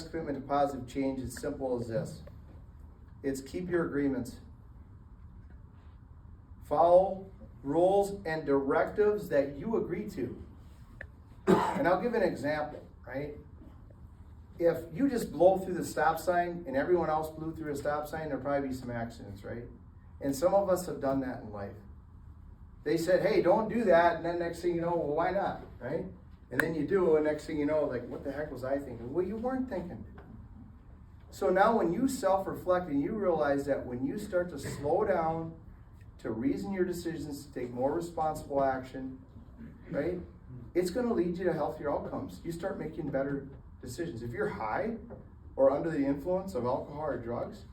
commitment to positive change is simple as this. It's keep your agreements. Follow rules and directives that you agree to. And I'll give an example, right? If you just blow through the stop sign and everyone else blew through a stop sign, there'll probably be some accidents, right? And some of us have done that in life. They said, hey, don't do that, and then next thing you know, well, why not, right? And then you do, and next thing you know, like, what the heck was I thinking? Well, you weren't thinking. So now when you self-reflect and you realize that when you start to slow down, to reason your decisions, to take more responsible action, right? It's going to lead you to healthier outcomes. You start making better decisions. If you're high or under the influence of alcohol or drugs,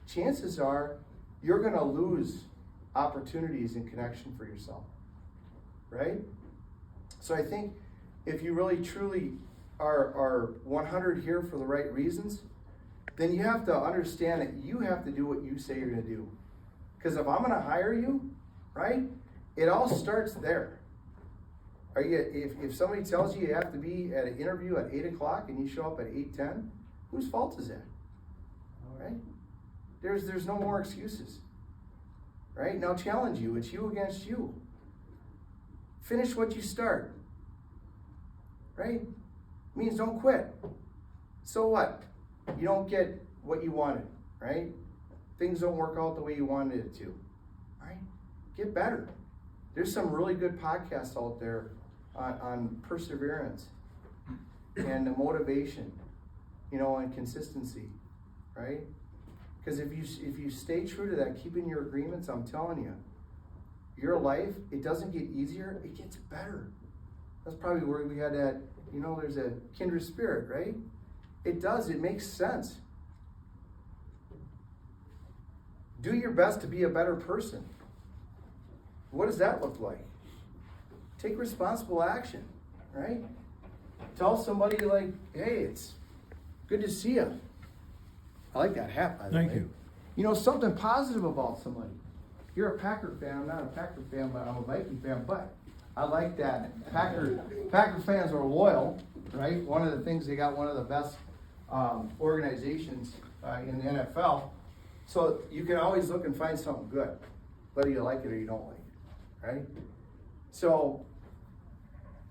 chances are you're going to lose opportunities and connection for yourself, right? So I think if you really truly are 100 here for the right reasons, then you have to understand that you have to do what you say you're going to do. Because if I'm going to hire you, right, it all starts there. Are you? If somebody tells you you have to be at an interview at 8 o'clock and you show up at 8:10, whose fault is that? All right? There's no more excuses. Right? Now challenge you. It's you against you. Finish what you start. Right? Means don't quit. So what? You don't get what you wanted, right? Things don't work out the way you wanted it to. Right? Get better. There's some really good podcasts out there on perseverance and the motivation, and consistency, right? Because if you stay true to that, keeping your agreements, I'm telling you, your life, it doesn't get easier, it gets better. That's probably where we had that, there's a kindred spirit, right? It does, it makes sense. Do your best to be a better person. What does that look like? Take responsible action, right? Tell somebody like, hey, it's good to see you. I like that hat, by the way. Thank you. Something positive about somebody. You're a Packer fan. I'm not a Packer fan, but I'm a Viking fan. But I like that. Packer fans are loyal, right? One of the things, they got one of the best organizations in the NFL. So you can always look and find something good, whether you like it or you don't like it, right? So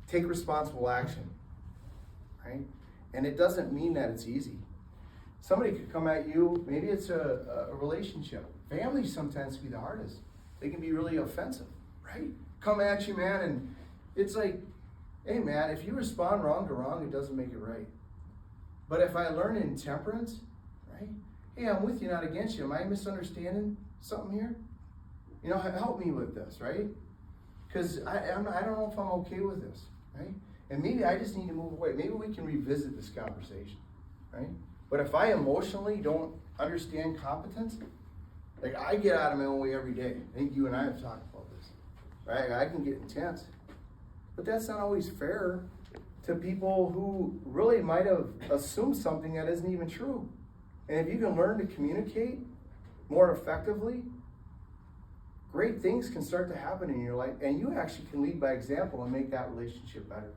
take responsible action, right? And it doesn't mean that it's easy. Somebody could come at you, maybe it's a relationship. Families sometimes can be the hardest. They can be really offensive, right? Come at you, man, and it's like, hey, man, if you respond wrong to wrong, it doesn't make it right. But if I learn in temperance, right? Hey, I'm with you, not against you. Am I misunderstanding something here? Help me with this, right? Because I don't know if I'm okay with this, right? And maybe I just need to move away. Maybe we can revisit this conversation, right? But if I emotionally don't understand competence, like I get out of my own way every day. I think you and I have talked about this, right? I can get intense. But that's not always fair to people who really might have assumed something that isn't even true. And if you can learn to communicate more effectively, great things can start to happen in your life, and you actually can lead by example and make that relationship better.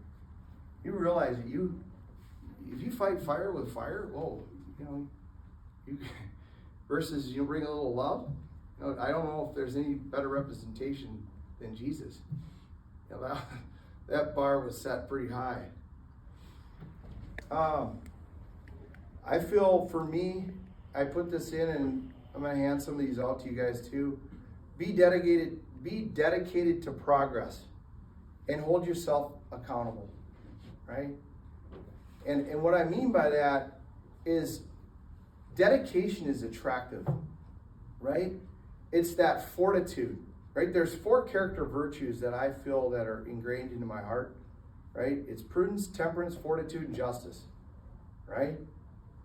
You realize that if you fight fire with fire, versus you bring a little love. I don't know if there's any better representation than Jesus. That bar was set pretty high. I feel for me, I put this in, and I'm going to hand some of these out to you guys too. Be dedicated to progress and hold yourself accountable, right? And what I mean by that is dedication is attractive, right? It's that fortitude, right? There's 4 character virtues that I feel that are ingrained into my heart, right? It's prudence, temperance, fortitude, and justice, right?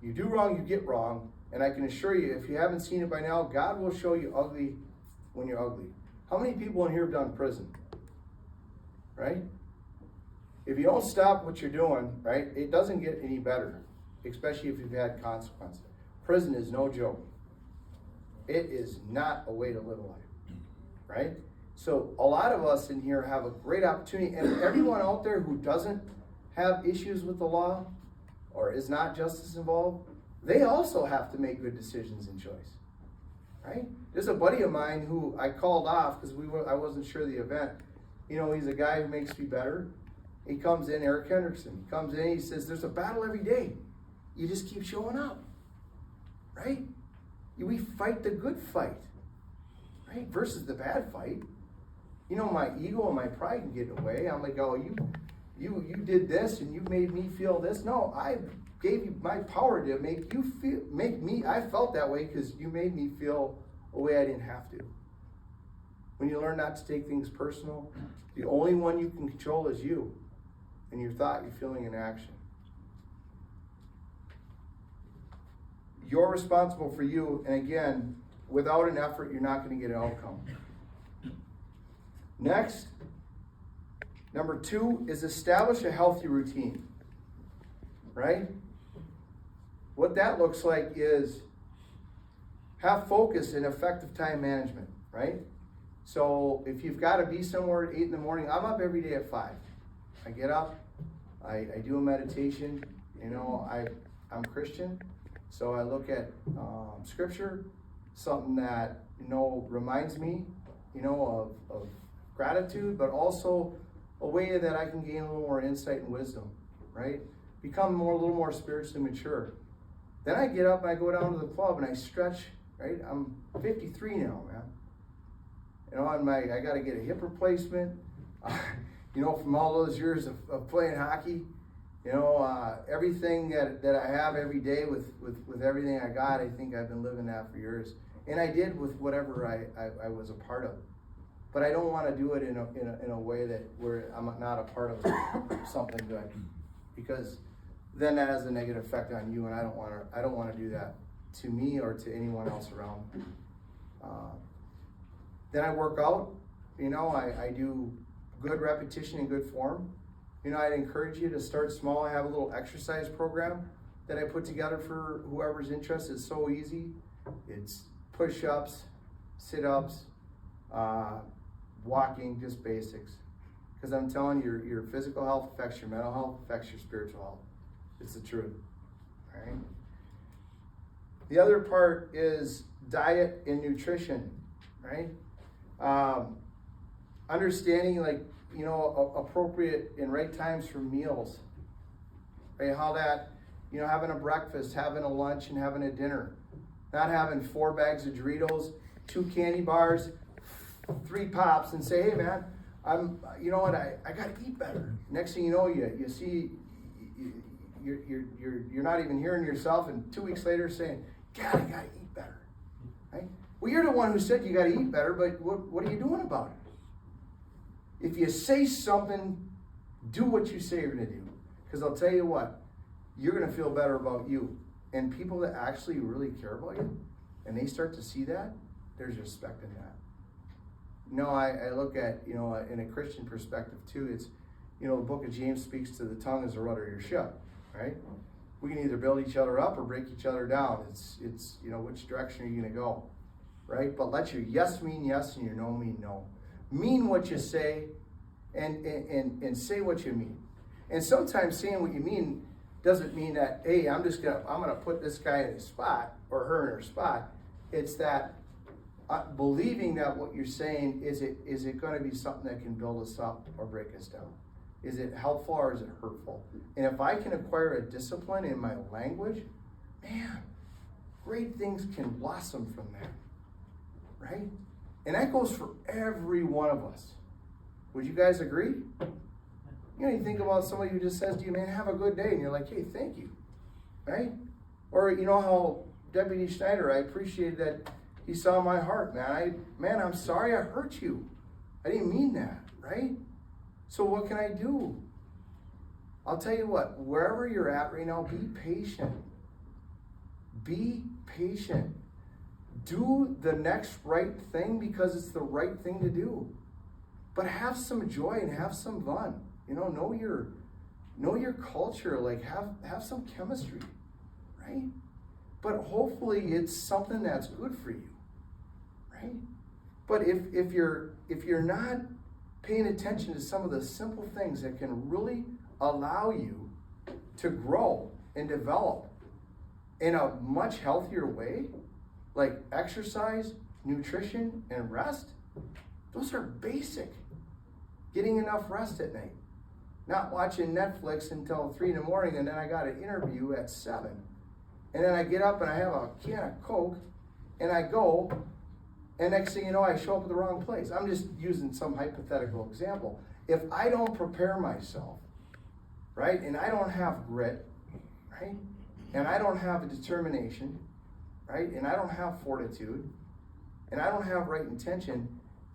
You do wrong, you get wrong. And I can assure you, if you haven't seen it by now, God will show you ugly when you're ugly. How many people in here have done prison? Right? If you don't stop what you're doing, right, it doesn't get any better, especially if you've had consequences. Prison is no joke. It is not a way to live a life, right? So a lot of us in here have a great opportunity, and everyone out there who doesn't have issues with the law, or is not justice involved, they also have to make good decisions and choice, right? There's a buddy of mine who I called off because I wasn't sure of the event. You know, he's a guy who makes me better. He comes in, Eric Hendrickson, he comes in, he says, there's a battle every day. You just keep showing up, right? We fight the good fight, right? Versus the bad fight. You know, my ego and my pride can get in the way. I'm like, oh, you did this and you made me feel this. No, I gave you my power to make me, I felt that way because you made me feel a way I didn't have to. When you learn not to take things personal, the only one you can control is you and your thought, your feeling, and action. You're responsible for you, and again, without an effort, you're not going to get an outcome. Next, number 2 is establish a healthy routine, right? What that looks like is have focus and effective time management, right? So if you've got to be somewhere at 8 in the morning, I'm up every day at 5. I get up, I do a meditation. You know, I'm Christian, so I look at scripture, something that, you know, reminds me, you know, of gratitude, but also a way that I can gain a little more insight and wisdom, right? Become a little more spiritually mature. Then I get up and I go down to the club and I stretch, right? I'm 53 now, man. You know, I got to get a hip replacement. You know, from all those years of playing hockey, you know, everything that I have every day with everything I got, I think I've been living that for years. And I did with whatever I was a part of. But I don't want to do it in a way that where I'm not a part of something good, because then that has a negative effect on you, and I don't want to do that to me or to anyone else around me. Then I work out. You know, I do good repetition and good form. You know, I'd encourage you to start small. I have a little exercise program that I put together for whoever's interested. It's so easy. It's push-ups, sit-ups, walking, just basics. Because I'm telling you, your physical health affects your mental health, affects your spiritual health. It's the truth, right? The other part is diet and nutrition, right? Understanding, like, you know, appropriate and right times for meals, right? How that, you know, having a breakfast, having a lunch, and having a dinner. Not having 4 bags of Doritos, 2 candy bars, 3 pops, and say, hey man, you know what, I gotta eat better. Next thing you know, you see, you're not even hearing yourself, and 2 weeks later saying, God, I gotta eat better, right? Well, you're the one who said you gotta eat better, but what are you doing about it? If you say something, do what you say you're gonna do. Because I'll tell you what, you're gonna feel better about you. And people that actually really care about you, and they start to see that, there's respect in that. You know, I look at, you know, in a Christian perspective too, it's, you know, the book of James speaks to the tongue as the rudder of your ship, right? We can either build each other up or break each other down. It's you know, which direction are you gonna go, right? But let your yes mean yes and your no mean no. Mean what you say and say what you mean. And sometimes saying what you mean doesn't mean that, hey, I'm gonna put this guy in his spot or her in her spot. It's that believing that what you're saying, is it going to be something that can build us up or break us down? Is it helpful or is it hurtful? And if I can acquire a discipline in my language, man, great things can blossom from that, right? And that goes for every one of us. Would you guys agree? You know, you think about somebody who just says to you, man, have a good day. And you're like, hey, thank you, right? Or you know how Deputy Schneider, I appreciated that he saw my heart, man. I'm sorry I hurt you. I didn't mean that, right? So what can I do? I'll tell you what, wherever you're at right now, be patient. Be patient. Do the next right thing because it's the right thing to do. But have some joy and have some fun. You know your culture, like have some chemistry, right? But hopefully it's something that's good for you, right? But if you're not paying attention to some of the simple things that can really allow you to grow and develop in a much healthier way, like exercise, nutrition, and rest, those are basic. Getting enough rest at night. Not watching Netflix until 3 in the morning and then I got an interview at 7. And then I get up and I have a can of Coke and I go, and next thing you know, I show up at the wrong place. I'm just using some hypothetical example. If I don't prepare myself, right, and I don't have grit, right, and I don't have a determination, right, and I don't have fortitude, and I don't have right intention,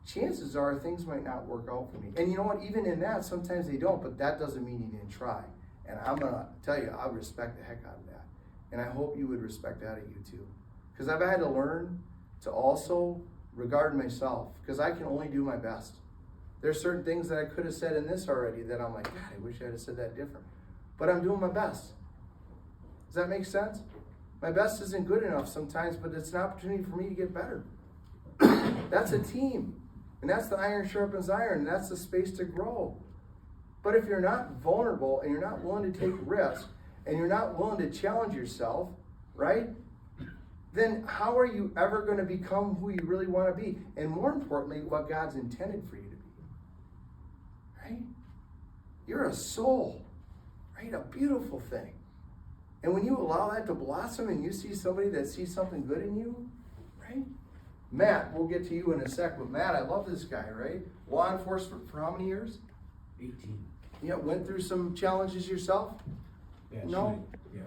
chances are things might not work out for me. And you know what, even in that, sometimes they don't, but that doesn't mean you didn't try. And I'm gonna tell you, I respect the heck out of that. And I hope you would respect that of you too. Because I've had to learn to also regard myself, because I can only do my best. There's certain things that I could have said in this already that I'm like, God, I wish I had said that different. But I'm doing my best. Does that make sense? My best isn't good enough sometimes, but it's an opportunity for me to get better. That's a team. And that's the iron sharpens iron, and that's the space to grow. But if you're not vulnerable and you're not willing to take risks and you're not willing to challenge yourself, right? Then how are you ever going to become who you really want to be? And more importantly, what God's intended for you to be. Right? You're a soul, right? A beautiful thing. And when you allow that to blossom and you see somebody that sees something good in you, right? Matt, we'll get to you in a sec, but Matt, I love this guy, right? Law enforcement for how many years? 18. Yeah, went through some challenges yourself? Yeah, No? Yeah.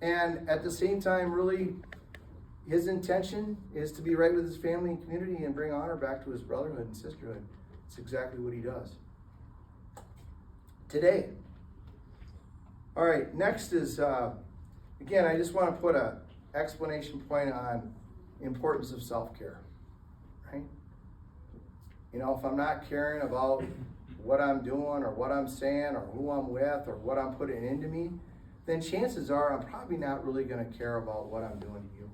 And at the same time, really, his intention is to be right with his family and community and bring honor back to his brotherhood and sisterhood. It's exactly what he does. Today. All right, next is, again, I just want to put an explanation point on importance of self-care, right? You know, if I'm not caring about what I'm doing or what I'm saying or who I'm with or what I'm putting into me, then chances are I'm probably not really going to care about what I'm doing to you,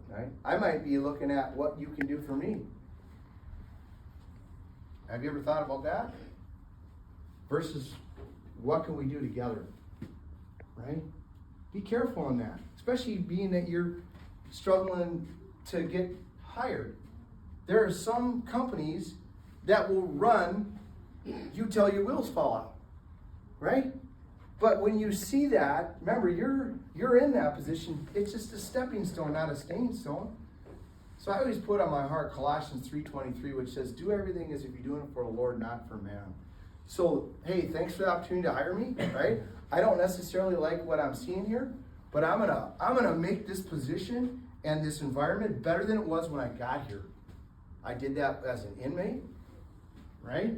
right? I might be looking at what you can do for me. Have you ever thought about that? Versus what can we do together, right? Be careful on that, especially being that you're struggling to get hired. There are some companies that will run you till your wheels fall out, right? But when you see that, remember, you're in that position. It's just a stepping stone, not a staying stone. So I always put on my heart Colossians 3:23, which says, do everything as if you're doing it for the Lord, not for man. So, hey, thanks for the opportunity to hire me, right? I don't necessarily like what I'm seeing here, but I'm gonna make this position and this environment better than it was when I got here. I did that as an inmate, right?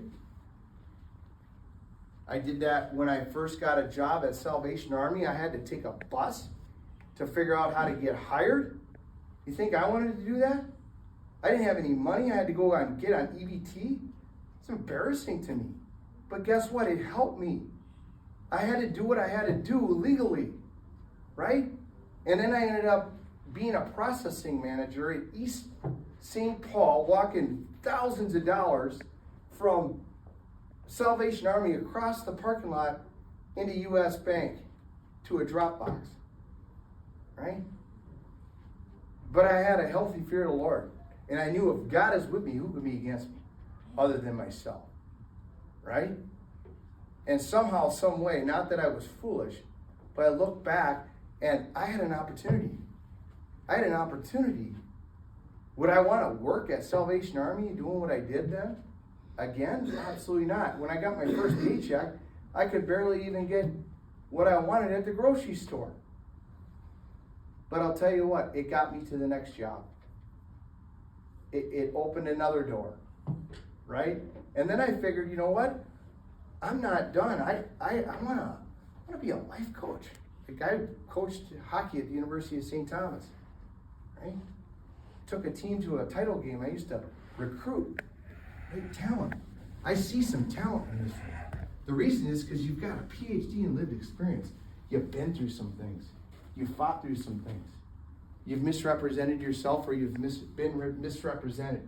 I did that when I first got a job at Salvation Army. I had to take a bus to figure out how to get hired. You think I wanted to do that? I didn't have any money. I had to go and get on EBT. It's embarrassing to me. But guess what? It helped me. I had to do what I had to do legally, right? And then I ended up being a processing manager at East St. Paul, walking thousands of dollars from Salvation Army across the parking lot into U.S. Bank to a drop box, right? But I had a healthy fear of the Lord. And I knew if God is with me, who could be against me other than myself, right? And somehow, some way, not that I was foolish, but I looked back and I had an opportunity. Would I want to work at Salvation Army doing what I did then? Again? Absolutely not. When I got my first paycheck, I could barely even get what I wanted at the grocery store. But I'll tell you what, it got me to the next job. It opened another door, right? And then I figured, you know what? I'm not done. I want to be a life coach. Like I coached hockey at the University of St. Thomas, right? Took a team to a title game. I used to recruit great talent. I see some talent in this room. The reason is because you've got a PhD in lived experience. You've been through some things. You've fought through some things. You've misrepresented yourself or you've been misrepresented.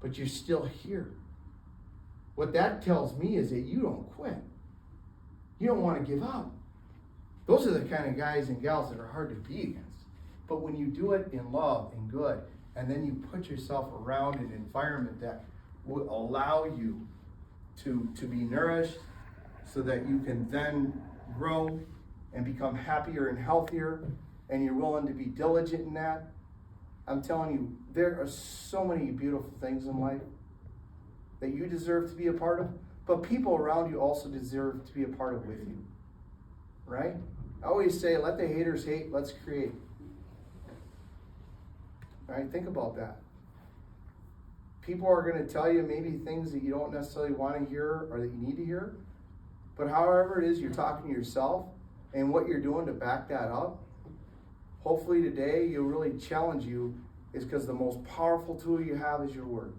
But you're still here. What that tells me is that you don't quit. You don't want to give up. Those are the kind of guys and gals that are hard to be against. But when you do it in love and good, and then you put yourself around an environment that will allow you to be nourished so that you can then grow and become happier and healthier, and you're willing to be diligent in that, I'm telling you, there are so many beautiful things in life that you deserve to be a part of, but people around you also deserve to be a part of with you, right? I always say, let the haters hate, let's create. All right, think about that. People are going to tell you maybe things that you don't necessarily want to hear or that you need to hear, but however it is you're talking to yourself and what you're doing to back that up, hopefully today you'll really challenge you is because the most powerful tool you have is your word.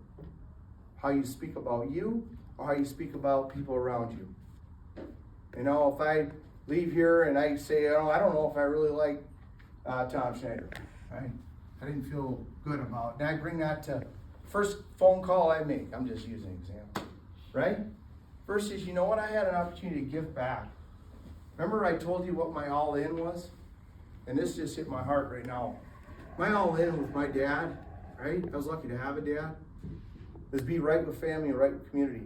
How you speak about you or how you speak about people around you. You know, if I leave here and I say, oh, I don't know if I really like Tom Schneider, right? I didn't feel good about it. And I bring that to first phone call I make. I'm just using an example, right? Versus, you know what? I had an opportunity to give back. Remember I told you what my all-in was? And this just hit my heart right now. My all-in with my dad, right? I was lucky to have a dad. Was be right with family and right with community.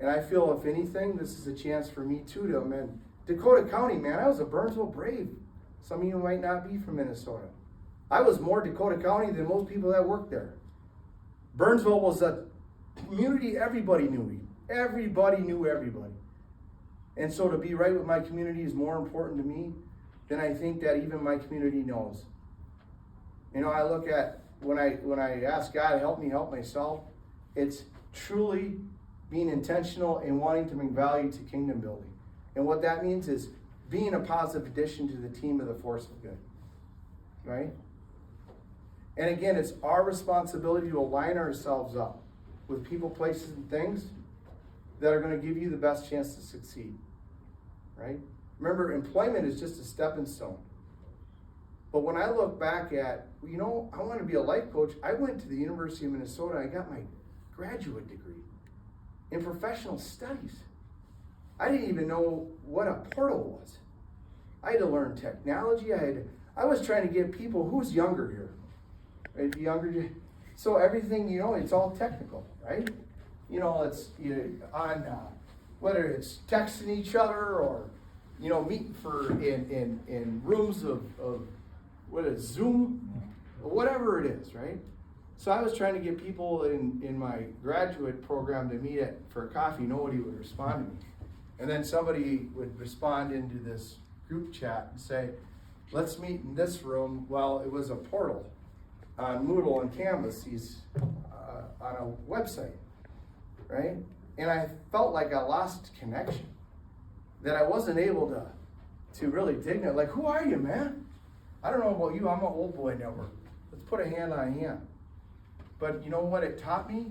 And I feel, if anything, this is a chance for me too to amend. Dakota County, man, I was a Burnsville Brave. Some of you might not be from Minnesota. I was more Dakota County than most people that worked there. Burnsville was a community everybody knew me. Everybody knew everybody. And so to be right with my community is more important to me than I think that even my community knows. You know, I look at, when I ask God to help me help myself, it's truly being intentional and wanting to bring value to kingdom building. And what that means is being a positive addition to the team of the force of good, right? And again, it's our responsibility to align ourselves up with people, places, and things that are going to give you the best chance to succeed, right? Remember, employment is just a stepping stone. But when I look back at, you know, I want to be a life coach, I went to the University of Minnesota, I got my graduate degree in professional studies. I didn't even know what a portal was. I had to learn technology. I was trying to get people, who's younger here? Right? Younger. So everything, you know, it's all technical, right? You know, it's on whether it's texting each other or, you know, meeting in rooms of what is Zoom, or whatever it is, right? So I was trying to get people in my graduate program to meet for a coffee. Nobody would respond to me. And then somebody would respond into this group chat and say, let's meet in this room. Well, it was a portal on Moodle and Canvas. He's on a website, right? And I felt like I lost connection, that I wasn't able to really dig it. Like, who are you, man? I don't know about you, I'm an old boy network. Let's put a hand on a hand. But you know what it taught me?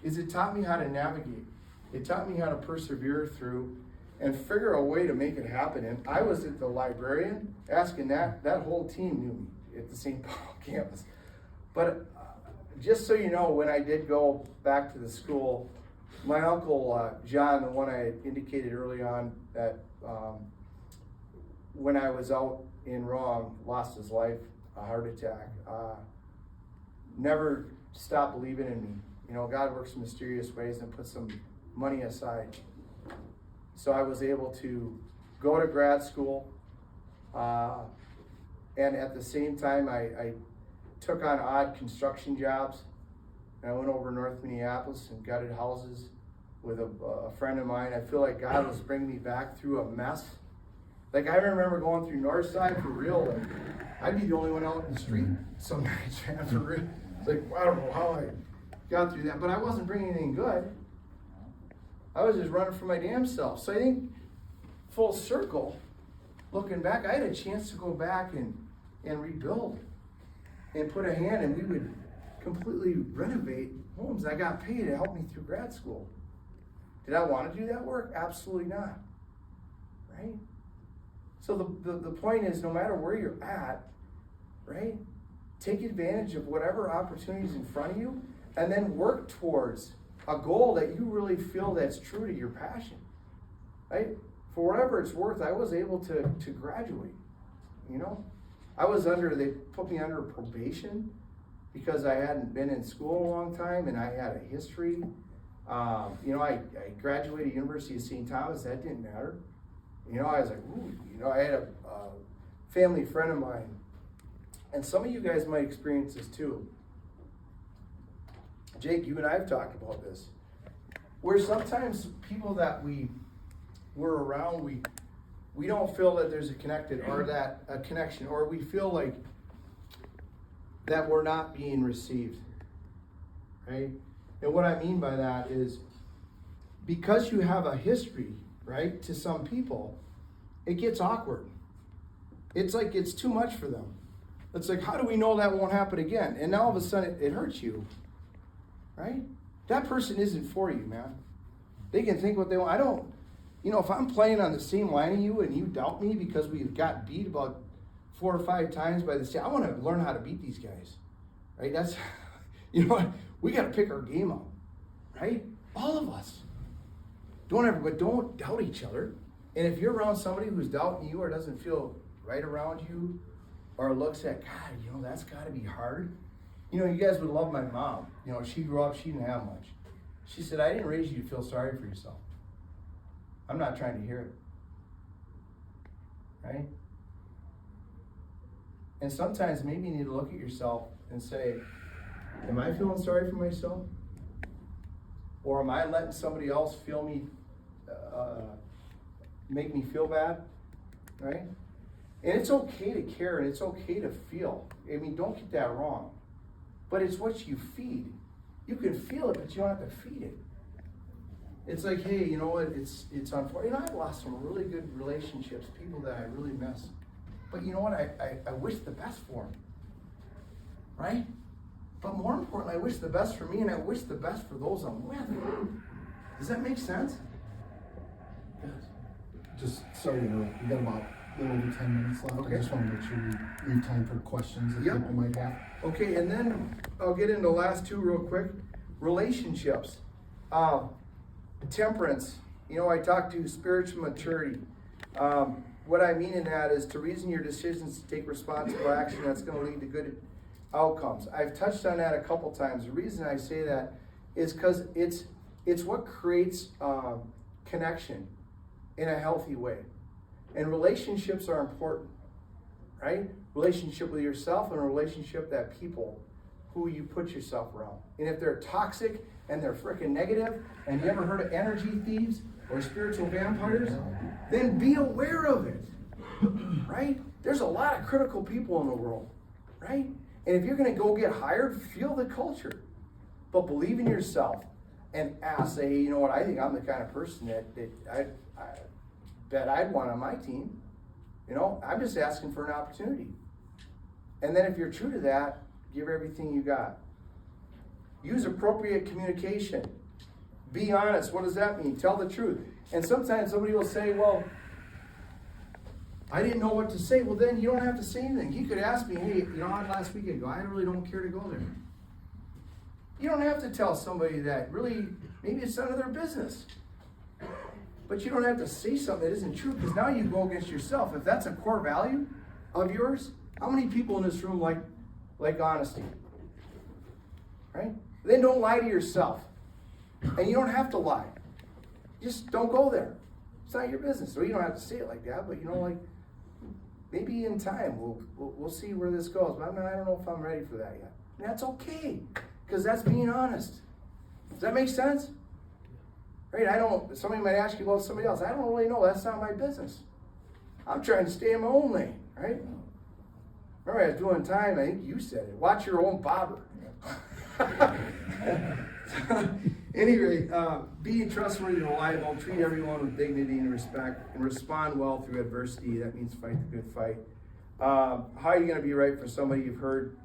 It taught me how to navigate. It taught me how to persevere through and figure a way to make it happen. And I was at the librarian asking that whole team knew me at the St. Paul campus. But just so you know, when I did go back to the school, my uncle, John, the one I indicated early on, that when I was out in Wrong, lost his life, a heart attack, never stopped believing in me. You know, God works in mysterious ways and put some money aside. So I was able to go to grad school, and at the same time I took on odd construction jobs. And I went over North Minneapolis and gutted houses with a friend of mine. I feel like God was bringing me back through a mess. Like, I remember going through Northside for real, and I'd be the only one out in the street some nights, man, for real. It's like, I don't know how I got through that, but I wasn't bringing anything good. I was just running for my damn self. So I think, full circle, looking back, I had a chance to go back and rebuild and put a hand, and we would completely renovate homes. I got paid to help me through grad school. Did I want to do that work? Absolutely not, right? So the point is, no matter where you're at, right, take advantage of whatever opportunities in front of you, and then work towards a goal that you really feel that's true to your passion, right? For whatever it's worth, I was able to graduate. you know? They put me under probation because I hadn't been in school in a long time and I had a history. I graduated University of St. Thomas, that didn't matter. I was like, ooh, I had a family friend of mine, and some of you guys might experience this too. Jake, you and I have talked about this, where sometimes people that we're around, we don't feel that there's a connection, or we feel like that we're not being received, right? And what I mean by that is, because you have a history, right, to some people, it gets awkward. It's like it's too much for them. It's like, how do we know that won't happen again? And now all of a sudden it hurts you, right? That person isn't for you, man. They can think what they want. I don't, if I'm playing on the same line as you and you doubt me because we've got beat about 4 or 5 times by the same, I want to learn how to beat these guys, right? That's, we got to pick our game up, right? All of us. Don't doubt each other. And if you're around somebody who's doubting you or doesn't feel right around you, or looks at, God, that's got to be hard. You guys would love my mom. She grew up, she didn't have much. She said, I didn't raise you to feel sorry for yourself. I'm not trying to hear it. Right? And sometimes maybe you need to look at yourself and say, am I feeling sorry for myself? Or am I letting somebody else make me feel bad? Right? And it's okay to care and it's okay to feel. Don't get that wrong. But it's what you feed. You can feel it, but you don't have to feed it. It's like, hey, you know what? It's unfortunate. I've lost some really good relationships, people that I really miss. But you know what? I wish the best for them. Right? But more importantly, I wish the best for me, and I wish the best for those I'm with. Does that make sense? Just so you know, we got about a little over 10 minutes left. Okay. I just want to make sure we leave time for questions that people might have. Okay, and then I'll get into the last 2 real quick. Relationships. Temperance. I talked to spiritual maturity. What I mean in that is to reason your decisions to take responsible action that's going to lead to good outcomes. I've touched on that a couple times. The reason I say that is because it's what creates connection in a healthy way. And relationships are important, right? Relationship with yourself and a relationship that people who you put yourself around. And if they're toxic and they're freaking negative, and you ever heard of energy thieves or spiritual vampires, then be aware of it, right? There's a lot of critical people in the world, right? And if you're going to go get hired, feel the culture. But believe in yourself and ask, say, hey, you know what, I think I'm the kind of person that I'd want on my team. I'm just asking for an opportunity. And then if you're true to that, give everything you got. Use appropriate communication. Be honest. What does that mean? Tell the truth. And sometimes somebody will say, well, I didn't know what to say. Well, then you don't have to say anything. You could ask me, hey, last weekend, I really don't care to go there. You don't have to tell somebody that. Really, maybe it's none of their business. But you don't have to say something that isn't true, because now you go against yourself. If that's a core value of yours, how many people in this room like honesty? Right? Then don't lie to yourself. And you don't have to lie. Just don't go there. It's not your business. So you don't have to say it like that, but maybe in time we'll see where this goes. But I don't know if I'm ready for that yet. And that's okay, because that's being honest. Does that make sense? Right? Somebody might ask you about somebody else. I don't really know. That's not my business. I'm trying to stay in my own lane, right? Remember, I was doing time, I think you said it. Watch your own bobber. Anyway, be trustworthy and reliable. Treat everyone with dignity and respect, and respond well through adversity. That means fight the good fight. How are you going to be right for somebody you've heard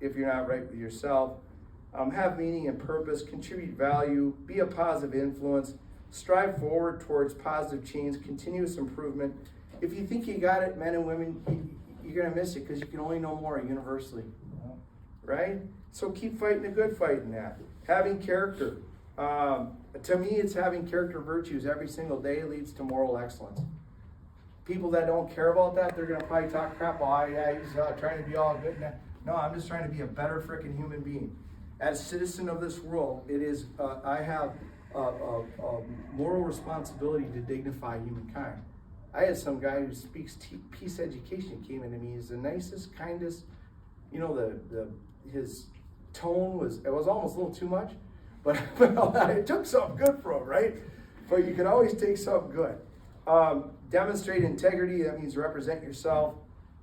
if you're not right with yourself? Have meaning and purpose. Contribute value. Be a positive influence. Strive forward towards positive change, continuous improvement. If you think you got it, men and women, you're going to miss it, because you can only know more universally. Right? So keep fighting the good fight in that. Having character. To me, it's having character virtues every single day leads to moral excellence. People that don't care about that, they're gonna probably talk crap. Oh, yeah, he's trying to be all good. No, I'm just trying to be a better freaking human being. As citizen of this world, it is I have a moral responsibility to dignify humankind. I had some guy who speaks peace education came into me. He's the nicest, kindest. You know, his tone was almost a little too much, but I took something good from him, right? But you can always take something good. Demonstrate integrity. That means represent yourself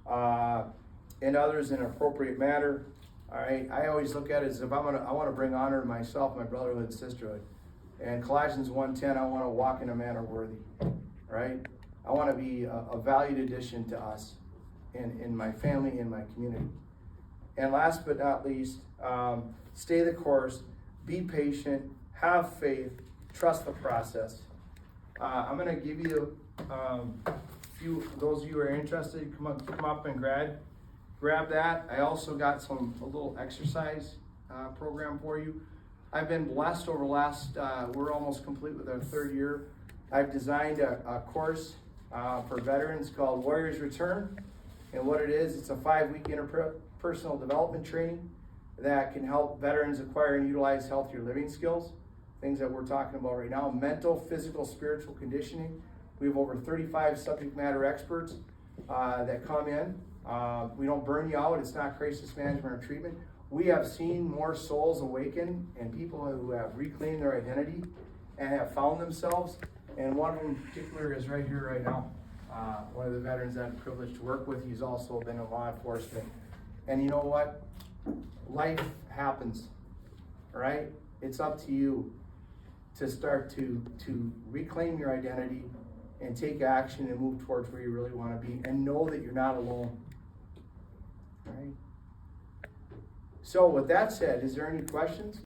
and others in an appropriate manner. All right. I always look at it as if I want to bring honor to myself, my brotherhood, and sisterhood. And Colossians 1:10, I want to walk in a manner worthy. Right. I want to be a valued addition to us, in my family, in my community. And last but not least, stay the course, be patient, have faith, trust the process. I'm going to give you a few, those of you who are interested, come up and grab that. I also got a little exercise program for you. I've been blessed over the last, we're almost complete with our 3rd year. I've designed a course for veterans called Warriors Return. And what it is, it's a 5-week interpersonal development training that can help veterans acquire and utilize healthier living skills, things that we're talking about right now, mental, physical, spiritual conditioning. We have over 35 subject matter experts that come in. We don't burn you out. It's not crisis management or treatment. We have seen more souls awaken and people who have reclaimed their identity and have found themselves. And one in particular is right here, right now. One of the veterans that I'm privileged to work with, he's also been in law enforcement. And you know what? Life happens, right? It's up to you to start to reclaim your identity and take action and move towards where you really want to be, and know that you're not alone, right? So with that said, is there any questions?